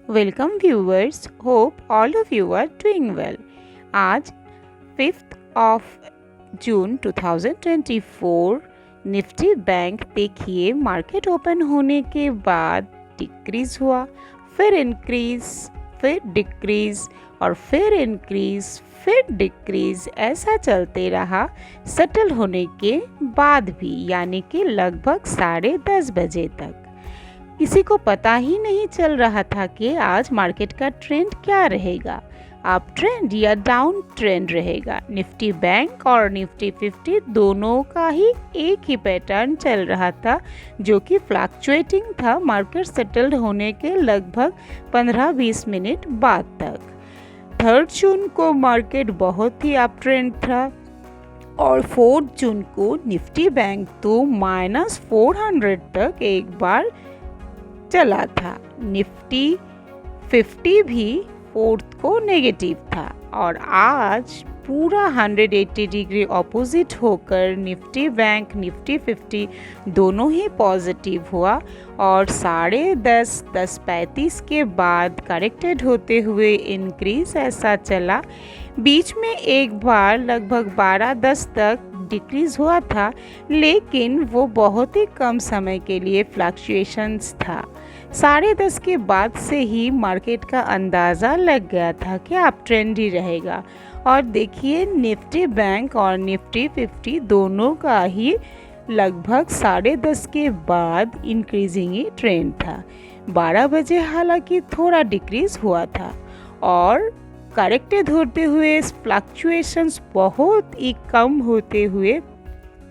Welcome viewers, hope all of you are doing well. आज 5th of June 2024 Nifty bank देखिए market open होने के बाद decrease हुआ, फिर इंक्रीज, फिर डिक्रीज और फिर इंक्रीज, फिर डिक्रीज, ऐसा चलते रहा सेटल होने के बाद भी, यानी कि लगभग 10:30 बजे तक। किसी को पता ही नहीं चल रहा था कि आज मार्केट का ट्रेंड क्या रहेगा, अप ट्रेंड या डाउन ट्रेंड रहेगा। निफ्टी बैंक और निफ्टी 50 दोनों का ही एक ही पैटर्न चल रहा था, जो कि फ्लक्चुएटिंग था मार्केट सेटल्ड होने के लगभग 15-20 मिनट बाद तक। 3 जून को मार्केट बहुत ही अप ट्रेंड था और 4 जून को निफ्टी बैंक तो -400 तक एक बार चला था। निफ्टी 50 भी 4th को नेगेटिव था और आज पूरा 180 डिग्री ऑपोजिट होकर निफ्टी बैंक निफ्टी 50 दोनों ही पॉजिटिव हुआ और 10:35 के बाद करेक्टेड होते हुए इंक्रीज ऐसा चला। बीच में एक बार लगभग 12:10 तक डिक्रीज हुआ था, लेकिन वो बहुत ही कम समय के लिए फ्लक्चुएशंस था। 10:30 के बाद से ही मार्केट का अंदाज़ा लग गया था कि अप ट्रेंड ही रहेगा। और देखिए निफ्टी बैंक और निफ्टी 50 दोनों का ही लगभग 10:30 के बाद इंक्रीजिंग ही ट्रेंड था। 12 बजे हालांकि थोड़ा डिक्रीज हुआ था और करेक्टेड होते हुए फ्लक्चुएशंस बहुत ही कम होते हुए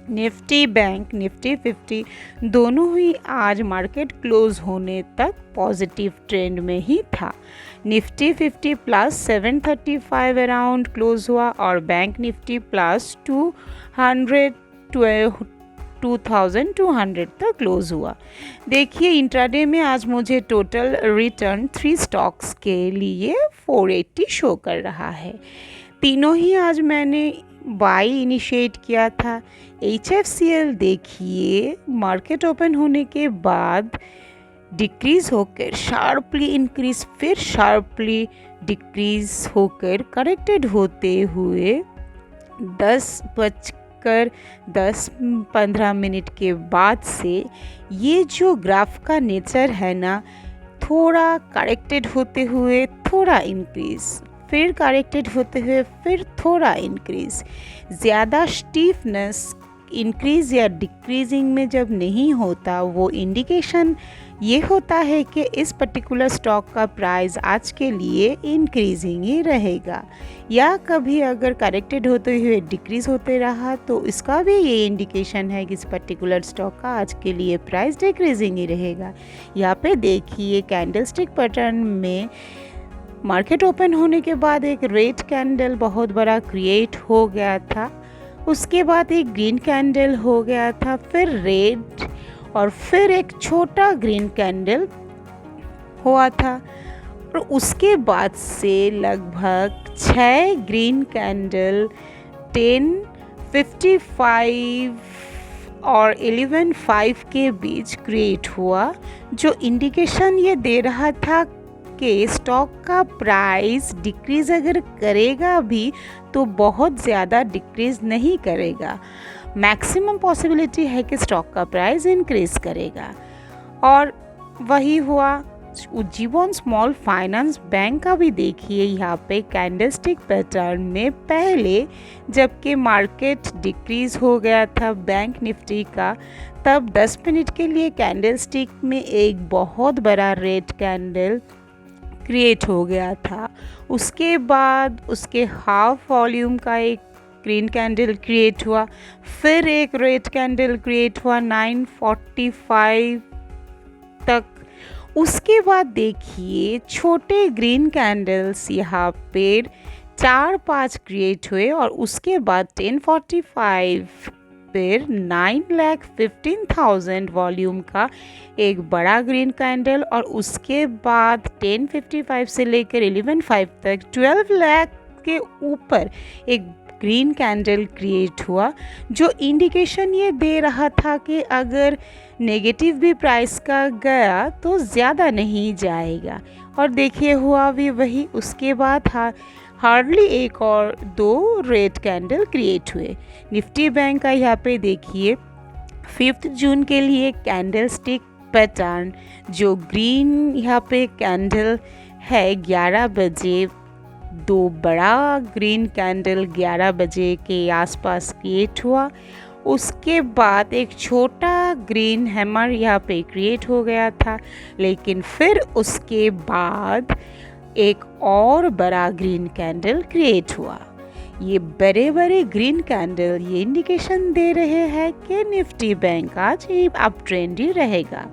निफ्टी बैंक निफ्टी 50 दोनों ही आज मार्केट क्लोज होने तक पॉजिटिव ट्रेंड में ही था। निफ्टी 50 प्लस 735 अराउंड क्लोज हुआ और बैंक निफ्टी प्लस 2200 तक क्लोज हुआ। देखिए इंट्राडे में आज मुझे टोटल रिटर्न 3 स्टॉक्स के लिए 480 शो कर रहा है। तीनों ही आज मैंने बाई इनिशिएट किया था। HFCL देखिए मार्केट ओपन होने के बाद डिक्रीज होकर शार्पली इंक्रीज, फिर शार्पली डिक्रीज होकर करेक्टेड होते हुए 10:10-15 के बाद से ये जो ग्राफ का नेचर है ना, थोड़ा करेक्टेड होते हुए थोड़ा इंक्रीज, फिर करेक्टेड होते हुए फिर थोड़ा इंक्रीज। ज़्यादा स्टीफनेस इंक्रीज या डिक्रीजिंग में जब नहीं होता, वो इंडिकेशन ये होता है कि इस पर्टिकुलर स्टॉक का प्राइस आज के लिए इंक्रीजिंग ही रहेगा। या कभी अगर करेक्टेड होते हुए डिक्रीज होते रहा तो इसका भी ये इंडिकेशन है कि इस पर्टिकुलर स्टॉक का आज के लिए प्राइस डिक्रीजिंग ही रहेगा। यहाँ पे देखिए कैंडलस्टिक पैटर्न में मार्केट ओपन होने के बाद एक रेड कैंडल बहुत बड़ा क्रिएट हो गया था, उसके बाद एक ग्रीन कैंडल हो गया था, फिर रेड और फिर एक छोटा ग्रीन कैंडल हुआ था और उसके बाद से लगभग 6 ग्रीन कैंडल 10:55 और 11:05 के बीच क्रिएट हुआ, जो इंडिकेशन ये दे रहा था कि स्टॉक का प्राइस डिक्रीज अगर करेगा भी तो बहुत ज़्यादा डिक्रीज नहीं करेगा। मैक्सिमम पॉसिबिलिटी है कि स्टॉक का प्राइस इंक्रीज करेगा और वही हुआ। उज्जीवन स्मॉल फाइनेंस बैंक का भी देखिए यहाँ पे कैंडलस्टिक पैटर्न में पहले जबकि मार्केट डिक्रीज हो गया था बैंक निफ्टी का, तब 10 मिनट के लिए कैंडलस्टिक में एक बहुत बड़ा रेड कैंडल क्रिएट हो गया था। उसके बाद उसके हाफ वॉल्यूम का एक ग्रीन कैंडल क्रिएट हुआ, फिर एक रेड कैंडल क्रिएट हुआ 9:45 तक। उसके बाद देखिए छोटे ग्रीन कैंडल्स यहाँ पे 4-5 क्रिएट हुए और उसके बाद 10:45 फिर 9,15,000 वॉल्यूम का एक बड़ा ग्रीन कैंडल और उसके बाद 10:55 से लेकर 11:05 तक 12 लाख के ऊपर एक ग्रीन कैंडल क्रिएट हुआ, जो इंडिकेशन ये दे रहा था कि अगर नेगेटिव भी प्राइस का गया तो ज़्यादा नहीं जाएगा। और देखिए हुआ भी वही। उसके बाद हार्डली एक और दो रेड कैंडल क्रिएट हुए। निफ्टी बैंक का यहाँ पे देखिए 5 जून के लिए कैंडल स्टिक पैटर्न, जो ग्रीन यहाँ पे कैंडल है 11 बजे, दो बड़ा ग्रीन कैंडल 11 बजे के आसपास क्रिएट हुआ। उसके बाद एक छोटा ग्रीन हैमर यहाँ पे क्रिएट हो गया था, लेकिन फिर उसके बाद एक और बड़ा ग्रीन कैंडल क्रिएट हुआ। ये बड़े बड़े ग्रीन कैंडल ये इंडिकेशन दे रहे हैं कि निफ्टी बैंक आज अप ट्रेंड ही रहेगा।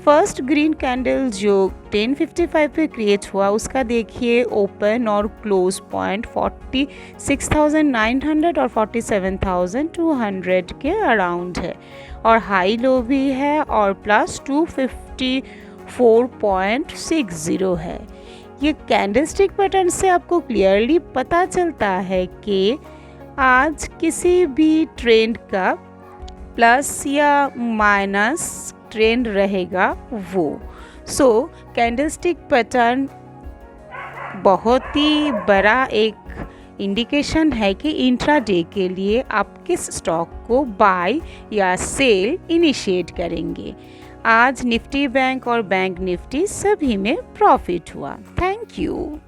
फर्स्ट ग्रीन कैंडल जो 10:55 पे क्रिएट हुआ, उसका देखिए ओपन और क्लोज पॉइंट 46,900 और 47,200 के अराउंड है, और हाई लो भी है, और प्लस 254.60 है। ये कैंडलस्टिक पैटर्न से आपको क्लियरली पता चलता है कि आज किसी भी ट्रेंड का प्लस या माइनस ट्रेंड रहेगा वो। कैंडलस्टिक पैटर्न बहुत ही बड़ा एक इंडिकेशन है कि इंट्राडे के लिए आप किस स्टॉक को बाय या सेल इनिशिएट करेंगे। आज निफ्टी बैंक और बैंक निफ्टी सभी में प्रॉफिट हुआ। Thank you.